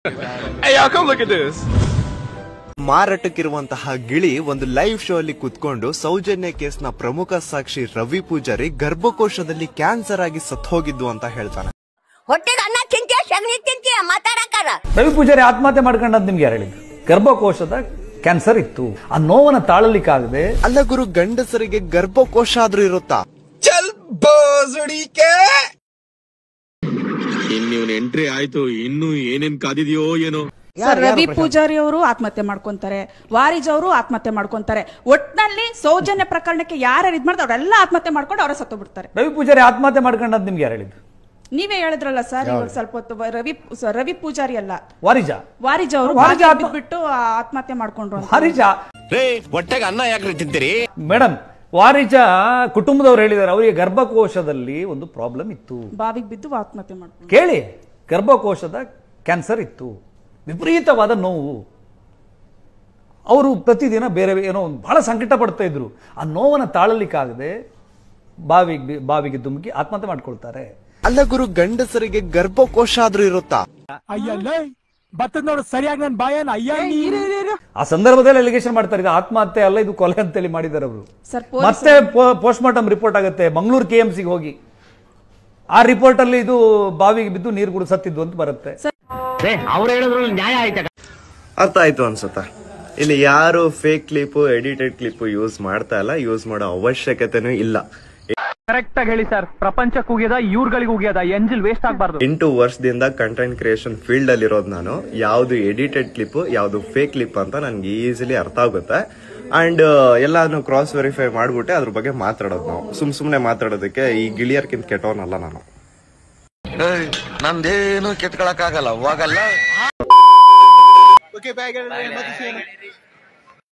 Hey, y'all, come look at this. ಮಾರಾಟಕ್ಕಿರುವಂತಹ ಗಿಳಿ ಒಂದು live show ಅಲ್ಲಿ ಕುತ್ಕೊಂಡು ಸೌಜನ್ಯ ಕೇಸ್ನ ಪ್ರಮುಖ ಸಾಕ್ಷಿ ರವಿ ಪೂಜಾರಿ ಗರ್ಭಕೋಶದಲ್ಲಿ ಕ್ಯಾನ್ಸರ್ ಆಗಿ ಸತ್ತು ಹೋಗಿದ್ದು ಅಂತ ಹೇಳ್ತಾನೆ. ಹೊಟ್ಟೆಗೆ ಅನ್ನ ತಿಂತೀಯ ಸಗಣಿ ತಿಂತೀಯ ಮಾತಾಡಕ್ಕಾರ. ರವಿ ಪೂಜಾರಿ ಆತ್ಮಹತ್ಯೆ ಮಾಡ್ಕೊಂಡಂತ ನಿಮ್ಗೆ ಯಾರು ಹೇಳಿದ್ರು? ಗರ್ಭಕೋಶದ ಕ್ಯಾನ್ಸರ್ ಇತ್ತು, ಆ ನೋವನ್ನ ತಾಳಲಿಕ್ಕಾಗದೆ. ಅಲ್ಲ ಗುರು, ಗಂಡಸರಿಗೆ ಗರ್ಭಕೋಶ ಆದ್ರೂ ಇರುತ್ತಾ? ಇನ್ನಿವನ್ ಎಂಟ್ರಿ ಆಯ್ತು, ಇನ್ನು ಏನೇನ್ ಕಾದಿದೆಯೋ ಏನೋ. ರವಿ ಪೂಜಾರಿ ಅವರು ಆತ್ಮಹತ್ಯೆ ಮಾಡ್ಕೊಂತಾರೆ, ವಾರಿಜ್ ಅವರು ಆತ್ಮಹತ್ಯೆ ಮಾಡ್ಕೊಂತಾರೆ. ಒಟ್ನಲ್ಲಿ ಸೌಜನ್ಯ ಪ್ರಕರಣಕ್ಕೆ ಯಾರು ಇದ್ ಮಾಡ್ತಾರೆ ಅವರೆಲ್ಲ ಆತ್ಮಹತ್ಯೆ ಮಾಡ್ಕೊಂಡು ಅವರ ಸತ್ತು ಬಿಡ್ತಾರೆ. ರವಿ ಪೂಜಾರಿ ಆತ್ಮಹತ್ಯೆ ಮಾಡ್ಕೊಂಡಂತ ನಿಮ್ಗೆ ಯಾರು ಹೇಳಿದ್ರು? ನೀವೇ ಹೇಳಿದ್ರಲ್ಲ ಸರ್, ಇವಾಗ ಸ್ವಲ್ಪ ಹೊತ್ತು ರವಿ ಪೂಜಾರಿ ಅಲ್ಲ, ವಾರಿಜ್ ಅವರು ಬಿಟ್ಟು ಆತ್ಮಹತ್ಯೆ ಮಾಡ್ಕೊಂಡ್ರು. ಹೊಟ್ಟೆಗೆ ಅನ್ನ ಯಾಕೆ ತಿಂತೀರಿ ಮೇಡಮ್? ವಾರಿಜ ಕುಟುಂಬದವ್ರು ಹೇಳಿದ್ದಾರೆ ಅವರಿಗೆ ಗರ್ಭಕೋಶದಲ್ಲಿ ಒಂದು ಪ್ರಾಬ್ಲಮ್ ಇತ್ತು, ಬಾವಿಗೆ ಬಿದ್ದು ಆತ್ಮಹತ್ಯೆ ಮಾಡ್ಕೊಂಡು. ಕೇಳಿ, ಗರ್ಭಕೋಶದ ಕ್ಯಾನ್ಸರ್ ಇತ್ತು, ವಿಪರೀತವಾದ ನೋವು. ಅವರು ಪ್ರತಿದಿನ ಬೇರೆ ಏನೋ ಬಹಳ ಸಂಕಟ ಪಡ್ತಾ ಇದ್ರು. ಆ ನೋವನ್ನು ತಾಳಲಿಕ್ಕಾಗದೆ ಬಾವಿಗೆ ಧುಮುಕಿ ಆತ್ಮಹತ್ಯೆ ಮಾಡ್ಕೊಳ್ತಾರೆ. ಅಲ್ಲ ಗುರು, ಗಂಡಸರಿಗೆ ಗರ್ಭಕೋಶ ಆದ್ರೂ ಇರುತ್ತಾ? ಆ ಸಂದರ್ಭದಲ್ಲಿ ಅಲಿಗೇಷನ್ ಮಾಡ್ತಾರೆ, ಇದು ಆತ್ಮಹತ್ಯೆ ಅಲ್ಲ, ಇದು ಕೊಲೆ ಅಂತೇಳಿ ಮಾಡಿದ್ದಾರೆ ಅವರು. ಮತ್ತೆ ಪೋಸ್ಟ್ ಮಾರ್ಟಮ್ ರಿಪೋರ್ಟ್ ಆಗುತ್ತೆ, ಮಂಗಳೂರು KMCಗೆ ಹೋಗಿ ಆ ರಿಪೋರ್ಟ್ ಅಲ್ಲಿ ಇದು ಬಾವಿಗೆ ಬಿದ್ದು ನೀರು ಕೂಡ ಸತ್ತಿದ್ದು ಅಂತ ಬರುತ್ತೆ. ಅರ್ಥ ಆಯ್ತು ಅನ್ಸುತ್ತಾ? ಇಲ್ಲಿ ಯಾರು fake clip, edited clip use ಮಾಡ್ತಾ ಇಲ್ಲ, ಯೂಸ್ ಮಾಡೋ ಅವಶ್ಯಕತೆನೂ ಇಲ್ಲ. ಕರೆಕ್ಟ್ ಆಗಿ ಹೇಳಿ ಸರ್, ಪ್ರಪಂಚಕ್ಕೆ ಹೋಗ್ಯದ, ಇವ್ರುಗಳಿಗೆ ಹೋಗ್ಯದ, ಎಂಜಿಲ್ ವೇಸ್ಟ್ ಆಗಬಾರ್ದು. 8 ವರ್ಷದಿಂದ ಕಂಟೆಂಟ್ ಕ್ರಿಯೇಷನ್ ಫೀಲ್ಡ್ ಅಲ್ಲಿ ಇರೋದು ನಾನು. ಯಾವ್ದು ಎಡಿಟೆಡ್ ಕ್ಲಿಪ್, ಯಾವ್ದು ಫೇಕ್ ಕ್ಲಿಪ್ ಅಂತ ನನ್ಗೆ ಈಸಿಲಿ ಅರ್ಥ ಆಗುತ್ತೆ. ಅಂಡ್ ಎಲ್ಲಾನು ಕ್ರಾಸ್ ವೆರಿಫೈ ಮಾಡ್ಬಿಟ್ಟೆ ಅದ್ರ ಬಗ್ಗೆ ಮಾತಾಡೋದು ನಾವು. ಸುಮ್ನೆ ಮಾತಾಡೋದಕ್ಕೆ ಈ ಗಿಳಿಯರ್ಕಿಂತ ಕೆಟ್ಟವನಲ್ಲ ನಾನು. ನಂದೇನು ಕೆಟ್ಕೊಳಕ್ ಆಗಲ್ಲ, ಹೋಗಲ್ಲ.